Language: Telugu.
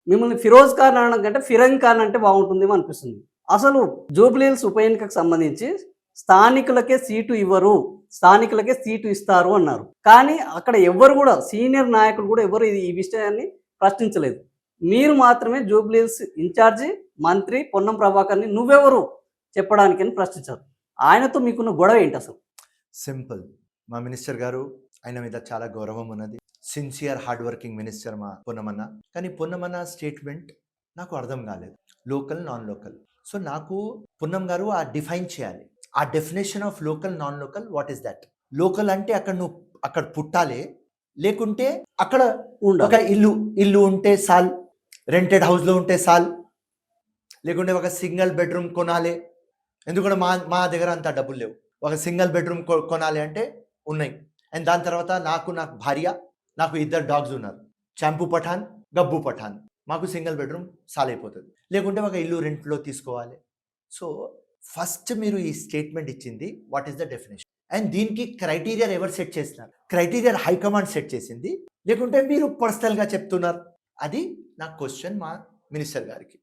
మిమ్మల్ని ఫిరోజ్ ఖాన్ అనడం కంటే ఫిరంగ్ ఖాన్ అంటే బాగుంటుందేమో అనిపిస్తుంది. అసలు జూబ్లీహిల్స్ ఉప ఎన్నికకు సంబంధించి స్థానికులకే సీటు ఇవ్వరు, స్థానికులకే సీటు ఇస్తారు అన్నారు. కానీ అక్కడ ఎవ్వరు కూడా సీనియర్ నాయకులు కూడా ఎవరు ఈ విషయాన్ని ప్రశ్నించలేదు. మీరు మాత్రమే జూబ్లీహిల్స్ ఇన్ఛార్జి మంత్రి పొన్నం ప్రభాకర్‌ని నువ్వెవరు చెప్పడానికని ప్రశ్నించారు. ఆయనతో మీకున్న గొడవ ఏంటి అసలు? సింపుల్. మా మినిస్టర్ గారు ఆయన మీద చాలా గౌరవం ఉన్నది. సిన్సియర్ హార్డ్ వర్కింగ్ మినిస్టర్ మా పొన్నమన్న. కానీ పొన్నమన్న స్టేట్మెంట్ నాకు అర్థం కాలేదు. Local, non local. సో నాకు పొన్నం గారు ఆ డిఫైన్ చేయాలి. ఆ definition of local, non local, what is that? Local అంటే అక్కడ పుట్టాలి, లేకుంటే అక్కడ ఒక ఇల్లు ఉంటే సాల్, రెంటెడ్ హౌస్లో ఉంటే సాల్, లేకుంటే ఒక సింగిల్ బెడ్రూమ్ కొనాలి. ఎందుకంటే మా దగ్గర అంత డబ్బులు లేవు. ఒక సింగిల్ బెడ్రూమ్ కొనాలి అంటే ఉన్నాయి. అండ్ దాని తర్వాత నాకు భార్య, నాకు 2 డాగ్స్ ఉన్నారు. చాంపూ పఠాన్, గబ్బు పఠాన్. మాకు సింగిల్ బెడ్రూమ్ సాల్ అయిపోతుంది. లేకుంటే ఒక ఇల్లు రెంట్లో తీసుకోవాలి. సో ఫస్ట్ మీరు ఈ స్టేట్మెంట్ ఇచ్చింది what is the definition, and దీనికి క్రైటీరియా ఎవరు సెట్ చేస్తున్నారు? క్రైటీరియా హైకమాండ్ సెట్ చేసింది, లేకుంటే మీరు పర్సనల్గా చెప్తున్నారు? అది నా క్వశ్చన్ మా మినిస్టర్ గారికి.